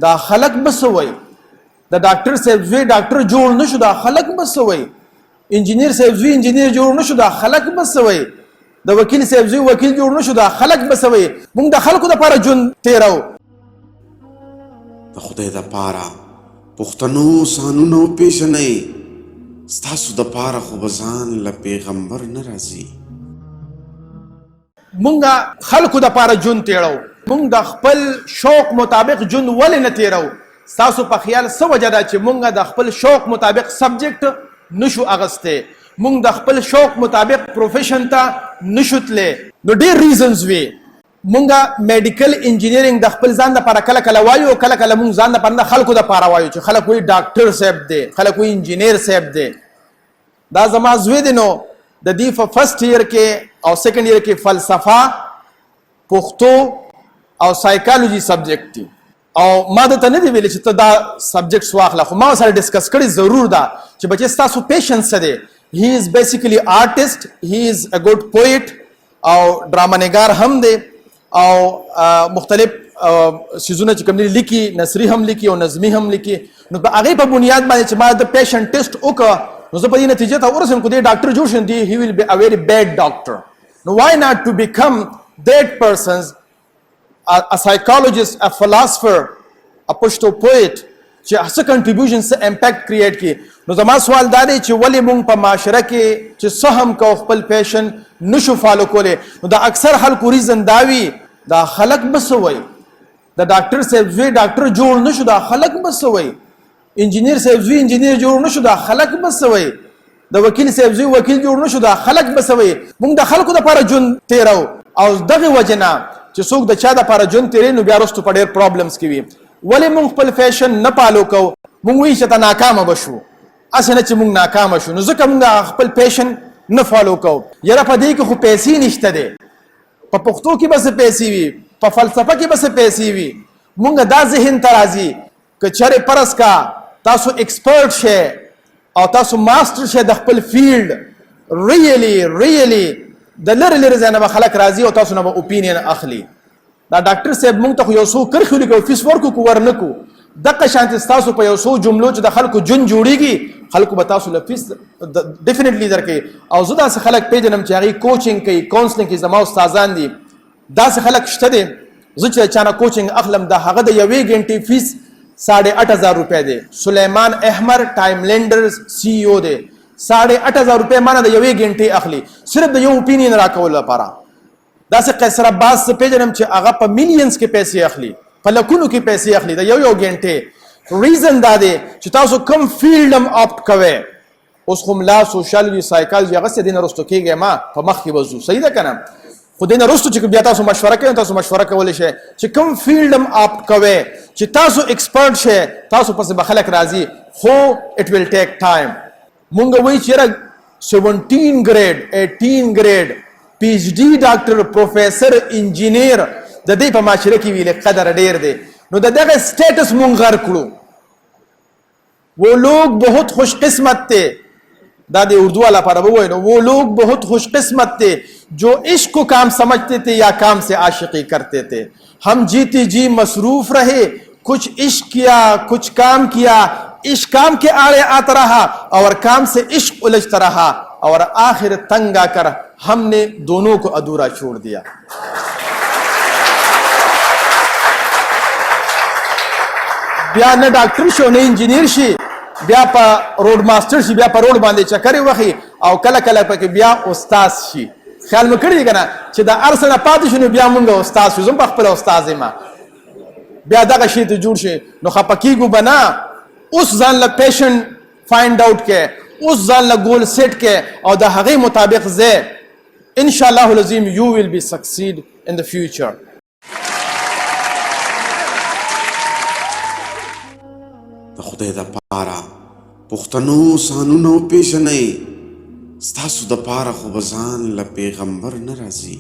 دا خلق بسوي دا ډاکټر صاحب زوی ډاکټر جوړ نشو دا خلق بسوي انجینیر صاحب زوی انجینیر جوړ نشو دا خلق بسوي د وکیل صاحب زوی وکیل جوړ نشو دا خلق بسوي موږ د خلکو لپاره ژوند تیرو د خدای لپاره پښتنو سانونو پیژنئ ستاسو دپاره خو به ځان له پیغمبر نه راځي موږ خلکو دپاره ژوند تیرو موږ د خپل شوق مطابق ژوند ولې نه تیرو ستاسو په خیال څه وجه ده چې موږ د خپل شوق مطابق سبجیکټ نشو اغسته موږ د خپل شوق مطابق پروفیشن ته نشو تللی نو ډېر ریزنز وي موږ میډیکل انجینیرینګ د خپل ځان دپاره کله کله وایو کله کله موږ ځان دپاره نه خلکو دپاره وایو چې خلک وایي ډاکټر صاحب دی خلک وایي انجینیر صاحب دی دا زما زوی دی نو د دې په فرست ایئر کې او سیکنډ ایئر کې فلسفه پښتو او سایکالوجي سبجیکټ دي او ما درته نه دی ویلی چې ته دا سبجیکټس واخله خو ما سره ډسکس کړي ضرور ده چې بچې ستاسو پیشن څه دی هی از بیسیکلی آرټسټ هی از ا ګډ پویټ او ډراما نګار هم دی او مختلف سیزونه چې کوم لیکي نثري هم لیکي او نظمي هم لیکي نو په هغې په بنیاد باندې چې ما د پیشن ټیسټ وکړه نو زه په دې نتیجې ته ورسېم که دی ډاکټر جوړ شم دی هی ویل بی ا ویری بیډ ډاکټر نو وای ناٹ ټو بیکم دیٹ پرسنز a psychologist, a philosopher, a Pashto poet چې څه کنټریبیوشن څه امپیکټ کریټ کړي نو زما سوال دا دی چې ولې موږ په معاشره کې چې څه هم کو خپل پیشن نشو فالو کولی نو دا اکثر خلکو ریزن دا وي دا خلک به څه وایي د ډاکټر صاحب زوی ډاکټر جوړ نشو دا خلک به څه وایي انجینیر صاحب زوی انجینیر جوړ نشو دا خلک به څه وایي د وکیل صاحب زوی وکیل جوړ نشو دا خلک به څه وایي موږ د خلکو دپاره ژوند تیرو او دغې وجې نه چې څوک د چا دپاره ژوند تیروي نو بیا وروسته په ډېر پرابلمس کې وي ولې موږ خپل فیشن نه پالو کوو موږ وایي چې ته ناکامه به شو هسې نه چې موږ ناکامه شو نو ځکه موږ خپل پیشن نه فالو کوو یاره په دې کې خو پیسې نشته دی په پښتو کې به څه پیسې وي په فلسفه کې به څه پیسې وي موږ دا ذهن ته راځي که چېرې فرض کا تاسو ایکسپرټ شئ او تاسو ماسټر شئ د خپل فیلډ ریئلی د لرې لرې ځای نه به خلک راځي او تاسو نه به اوپینین اخلي دا ډاکټر صاحب موږ ته خو یو څو کرښې ولیکو فیس ورکو کو ور نه کو دغه شانتې ستاسو په یو څو جملو چې د خلکو ژوند جوړېږي خلکو به تاسو له فیس ډیفینیټلی درکوي او زه داسې خلک پیژنم چې هغوی کوچینګ کوي کاونسلینګ کوي زما استادان دي داسې خلک شته دی زه چې چا نه کوچینګ اخلم د هغه د یوې ګنټې فیس 8,500 روپۍ دی سلیمان احمر ټایم لینډرز سی ای او دی 8,500 روپۍ مانه د یوې ګنټې اخلي صرف د یو اوپینین راکولو لپاره داسې قیصر عباس زه پیژنم چې هغه په میلیونز کې پیسې اخلي په لکونو کې پیسې اخلي د یو ګنټې ریزن دا دی چې تاسو کوم فیلډ هم اپټ کوئ اوس خو ملا سوشالوجي سایکالوجي هغسې دې نه رستو کېږئ ما په مخ کې به ځو صحیح ده که نه خو دې نه رستو چې بیا تاسو مشوره کوئ تاسو مشوره کولی شئ چې کوم فیلډ هم اپټ کوئ چې تاسو ایکسپرټ شئ تاسو پسې به خلک راځي خو اټ ویل ټیک ټایم مونږ وایي چې یاره 17 ګریډ 18 ګریډ پی ایچ ڈی ډاکټر پروفیسر انجینیر د دې په معاشره کې ویلې قدر ډېر دی نو د دغه سټیټس مونږ غر کړو وہ لوگ بہت خوش قسمت تھے دا دے اردو والا پارا وہ وہ لوگ بہت خوش قسمت تھے جو عشق کو کام سمجھتے تھے یا کام سے عاشقی کرتے تھے ہم جیتی جی مصروف رہے کچھ عشق کیا کچھ کام کیا عشق کام کے آڑے آتا رہا اور کام سے عشق الجھتا رہا اور آخر تنگ آ کر ہم نے دونوں کو ادھورا چھوڑ دیا بیا نه ډاکټر شو نه انجینیر شي بیا په روډ ماسټر شي بیا په روډ باندې چکرې وخي او کله کله پکې بیا استاد شي خیال مې کړی که نه چې د هر څه نه پاتې شو نو بیا مونږ استاد شو زه هم په خپله استاد یم بیا دغه شی ته جوړ شي نو خفه کېږو به نه اوس ځان له پیشن فایند آوټ کې اوس ځان له ګول سیټ کې او د هغې مطابق ځای انشاءالله العظیم یو ویل بی سکسیډ ان د فیوچر د خدای دپاره پښتنو سانونو پیژنئ ستاسو دپاره خو به ځان له پیغمبر نه راځي